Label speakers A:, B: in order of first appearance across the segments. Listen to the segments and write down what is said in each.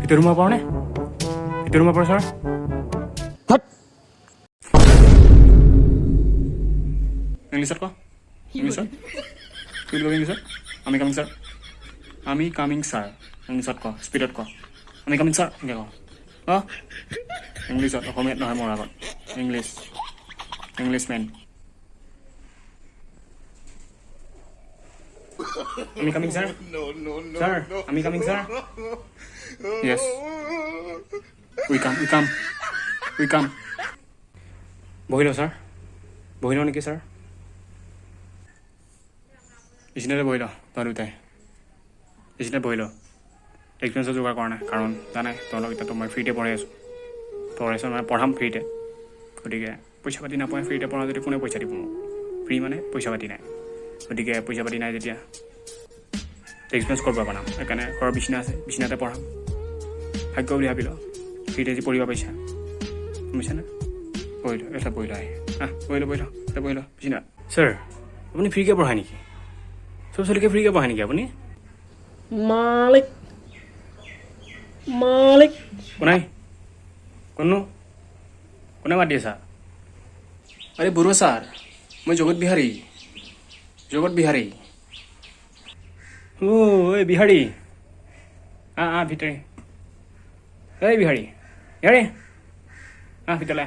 A: ভিতৰত সোমাব পাৰোঁনে? ভিতৰত সোমাব পাৰোঁ ছাৰ? ইংলিছত ক ইংলিছত কি বুলি ক ইংলিছত? আমি কামিং ছাৰ আমি কামিং ছাৰ ইংলিছত ক স্পীডত ক আমি কামিং ছাৰ এনেকৈ ক ইংলিছত অসমীয়াত নহয় মোৰ আগত ইংলিছমেন আমি কামিং ছাৰ ছাৰ আমি coming sir Yes we come বহি লওঁ ছাৰ বহি লওঁ নেকি ছাৰ এইখিনিতে বহি লওঁ তই দুটাই এইখিনিতে বহি লওঁ এক্সপিৰিয়েঞ্চৰ যোগাৰ কৰা নাই কাৰণ জানাই তহঁতক এতিয়াতো মই ফ্ৰীতে পঢ়াই আছোঁ মানে পঢ়াম ফ্ৰীতে গতিকে পইচা পাতি নাপায় ফ্ৰীতে পঢ়া যদি কোনে পইচা দিব মোক ফ্ৰী মানে পইচা পাতি নাই গতিকে পইচা পাতি নাই যেতিয়া এক্সপিৰিয়েঞ্চ কৰিব বনাম সেইকাৰণে ঘৰৰ বিচনা আছে বিচনাতে পঢ়াম ভাগ্য বুলি ভাবি লওঁ ফ্ৰীতে যি পঢ়িব পাইছা বুজিছানে বহি লওঁ এটা বহি লওঁ এটা বহি লওঁ বিচনা ছাৰ আপুনি ফ্ৰীকৈ পঢ়ায় নেকি চব ছোৱালীকে ফ্ৰীকৈ পঢ়ায় নেকি আপুনি মালিক কোনে মাতি আছা আৰে বৰুৱা ছাৰ মই জগত বিহাৰী এই বিহাৰী ভিতৰে এই বিহাৰী ভিতৰলৈ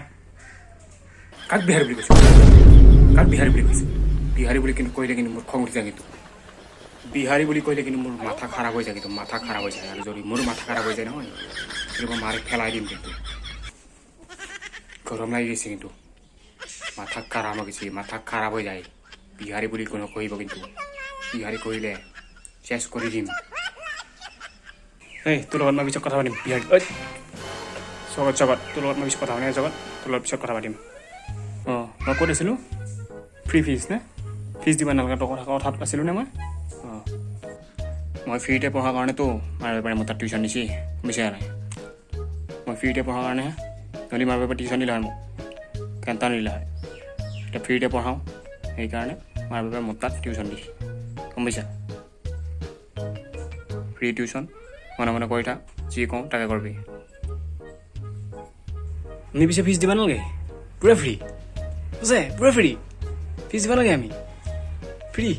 A: কাক বিহাৰী বুলি কৈছে বিহাৰী বুলি কিন্তু কৈলে কিন্তু মোৰ খং উঠি যায় কিন্তু বিহাৰী বুলি কৈলে কিন্তু মোৰ মাথা খাৰাপ হৈ যায় আৰু যদি মোৰ মাথা খাৰাপ হৈ যায় নহয় কিন্তু মই মাৰি পেলাই দিম কিন্তু গৰম লাগি গৈছে কিন্তু মাথা খাৰাপ হৈ যায় বিহাৰী বুলি কোনো কৈব কিন্তু বিহাৰী কৰিলে চেছ কৰি দিম এই তোৰ লগত মই পিছত কথা পাতিম বিহাৰী জগত তোৰ লগত মই পিছত কথা পাতিম জগত তোৰ লগত পিছত কথা পাতিম মই ক'ত আছিলোঁ ফ্ৰী ফিজ নে ফিজ দিব নালাগে তোৰ কথাত আছিলোঁ নে মই ফ্ৰীতে পঢ়াৰ কাৰণেতো মাৰে মোৰ তাত টিউশ্যন দিছি বুজিছা নাই মই ফ্ৰীতে পঢ়াৰ কাৰণেহে নহ'লে মাৰ বাপে টিউশ্যন দিলে হয় মোক কেণ্টা নিদিলে হয় এতিয়া ফ্ৰীতে পঢ়াওঁ সেইকাৰণে মাৰ বাপে মোৰ তাত টিউশ্যন দিছে গম পাইছা ফ্ৰী টিউশ্যন মনে কৰি থাক যি কওঁ তাকে কৰিবি আমি পিছে ফিজ দিব নালাগে পুৰা ফ্ৰী বুজে পুৰা ফ্ৰী ফিজ দিব লাগে আমি ফ্ৰী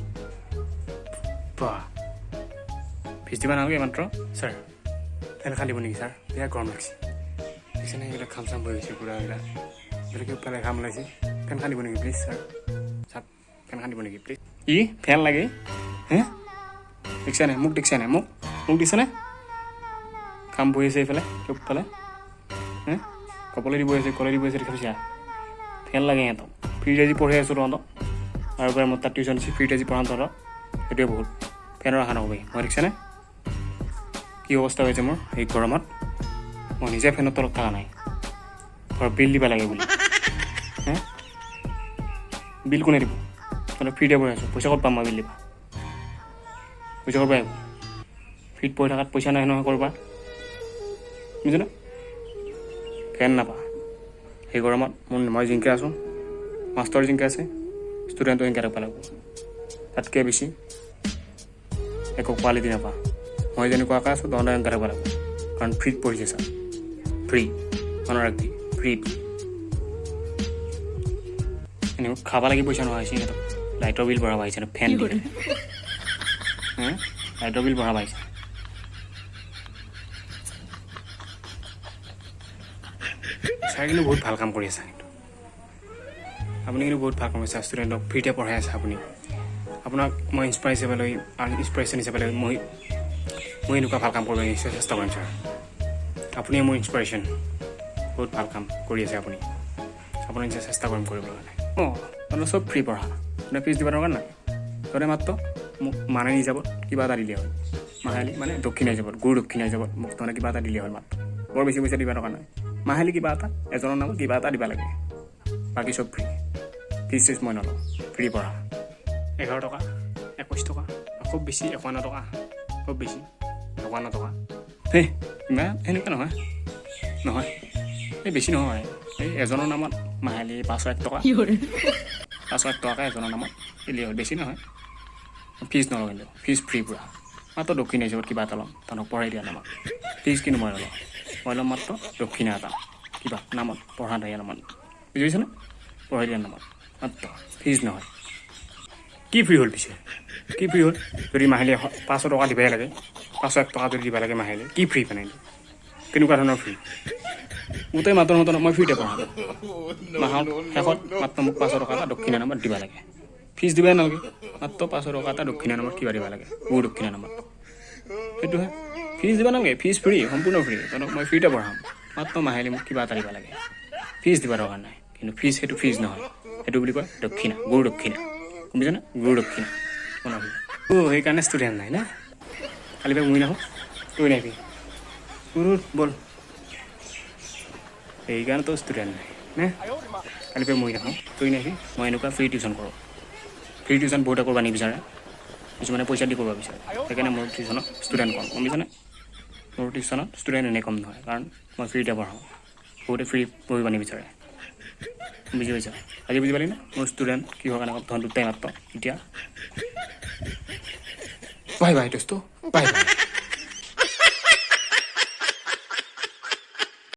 A: ফিজ দিব নালাগে মাত্ৰ ছাৰ ফেন খান দিব নেকি ছাৰ বেয়া গৰম লাগিছে দেখিছেনে এইবিলাক খাম চাম বহি গৈছে পুৰা এইবিলাক ফালে ঘাম ওলাইছে ফেন খান দিব নেকি প্লিজ ছাৰ ফেন খান দিব নেকি প্লিজ ফেন লাগে দেখিছানে মোক দিছেনে খাম বহি আছে এইফালে চবফালে কপলে দি বহি আছে কলে দি বহি আছে দেখিছা ফেন লাগে সিহঁতক ফ্ৰীতে যি পঢ়াই আছোঁ তহঁতক আৰু এবাৰ মই তাত টিউশ্যন দিছোঁ ফ্ৰীতে যি পঢ়াম তহঁতক সেইটোৱে বহুত ফেনৰ আশা নকবি মই দেখিছানে কি অৱস্থা হৈছে মোৰ এই গৰমত মই নিজে ফেনৰ তলত থকা নাই ঘৰত বিল দিব লাগে বুলি বিল কোনে দিব তহঁতে ফ্ৰীতে পঢ়ি আছোঁ পইচা ক'ত পাম মই বিল দিবা পইচা ক'ত পাই ফ্ৰীত পঢ়ি থকাত পইচা নাই নহয় কৰবা বুজিছনে ফেন নাপা সেই গৰমত মই জিংকে আছোঁ মাষ্টৰ জিংকে আছে ষ্টুডেণ্টো জিংকে থাকিব লাগিব তাতকৈ বেছি একো কোৱালিটি নাপা মই যেনেকুৱাকৈ আছোঁ তহঁতে এনেকৈ থাকিব লাগিব কাৰণ ফ্ৰীত পঢ়িছে ছাৰ ফ্ৰী মনত ৰাখবি ফ্ৰীত এনেকৈ খাব লাগি পইচা নোহোৱা হৈছে সিহঁতক লাইটৰ বিল ভৰাব আহিছে ফেন দিলে লাইটৰ বিল ভৰাব আহিছে ছাৰ কিন্তু বহুত ভাল কাম কৰি আছে কিন্তু আপুনি কিন্তু বহুত ভাল কাম কৰিছে ষ্টুডেণ্টক ফ্ৰীতে পঢ়াই আছে আপুনি আপোনাক মই ইনস্পিৰেশ্যন হিচাপে লৈ মই এনেকুৱা ভাল কাম কৰিব নিশ্চয় চেষ্টা কৰিম ছাৰ আপুনি মোৰ ইনস্পিৰেশ্যন বহুত ভাল কাম কৰি আছে আপুনি নিশ্চয় চেষ্টা কৰিম কৰিবলৈ কাৰণে তহঁতে চব ফ্ৰী পঢ়া তহঁতে ফিজ দিব দৰকাৰ নাই তহঁতে মাত্ৰ মোক মানে হিচাপত কিবা এটা দিলে হ'ল মাহিলী মানে দক্ষিণা হিচাপত গুৰু দক্ষিণা হিচাপত মোক তহঁতে কিবা এটা দিলে হ'ল মাত্ৰ বৰ বেছি পইচা দিব দৰকাৰ নাই মাহিলী কিবা এটা এজনৰ নামত কিবা এটা দিব লাগে বাকী চব ফ্ৰী ফিজ চিজ মই নলওঁ ফ্ৰী পঢ়া 11 টকা 21 টকা খুব বেছি 51 টকা খুব বেছি 51 টকা ইমান এনেকুৱা নহয় এই বেছি নহয় এই এজনৰ নামত মাহিলী 501 টকা 501 টকাকৈ এজনৰ নামত দিলেই হ'ল বেছি নহয় ফিজ নলওঁ কিন্তু ফিজ ফ্ৰী পূৰা মাত্ৰ দক্ষিণা হিচাপত কিবা এটা ল'ম তাহাঁতক পঢ়াই দিয়া নামত ফিজ কিন্তু মই নলওঁ মই ল'ম মাত্ৰ দক্ষিণা এটা কিবা নামত পঢ়া দিয়া নামত বুজি পাইছেনে পঢ়াই দিয়া নামত মাত্ৰ ফিজ নহয় কি ফ্ৰী হ'ল পিছে কি ফ্ৰী হ'ল যদি মাহিলী 500 টকা দিবই লাগে 501 টকা যদি দিব লাগে মাহিলী কি ফ্ৰী মানে কেনেকুৱা ধৰণৰ ফ্ৰী গোটেই মাতৰ মই ফ্ৰীতে পঢ়াম মাহত শেষত মাত্ৰ মোক 500 টকা এটা দক্ষিণা নামত দিব লাগে ফিজ দিবই নালাগে মাত্ৰ 500 টকা এটা দক্ষিণা নামত কিবা দিব লাগে গুৰু দক্ষিণা নামত সেইটোহে ফিজ দিব নালাগে ফিজ ফ্ৰী সম্পূৰ্ণ ফ্ৰী তহঁতক মই ফ্ৰীতে পঢ়াম মাত্ৰ মাহিলী মোক কিবা এটা দিব লাগে ফিজ দিব দৰকাৰ নাই কিন্তু ফিজ সেইটো ফিজ নহয় সেইটো বুলি কয় দক্ষিণা গুৰু দক্ষিণা বুজিছানে গুৰু দক্ষিণা মনত সেইকাৰণে ষ্টুডেণ্ট নাই না কালি পৰা মই নাহোঁ তই নাহিবি গুৰু বল সেইকাৰণেতো ষ্টুডেণ্ট নাই নে কালি পৰা মই নাহোঁ তই নাহিবি মই এনেকুৱা ফ্ৰী টিউশ্যন কৰোঁ ফ্ৰী টিউশ্যন বহুতে কৰিব নিবিচাৰে কিছুমানে পইচা দি কৰিব বিচাৰে সেইকাৰণে মোৰ টিউশ্যনত ষ্টুডেণ্ট কম গম পাইছানে মোৰ টিউশ্যনত ষ্টুডেণ্ট এনেই কম নহয় কাৰণ মই ফ্ৰীতে পঢ়াওঁ বহুতে ফ্ৰী পঢ়িব নিবিচাৰে বুজি পাইছা আজি বুজি পালি না মোৰ ষ্টুডেণ্ট কিহৰ কাৰণে ধন দুটাই মাত্ৰ এতিয়া বাই বাই দোস্ত বাই বাই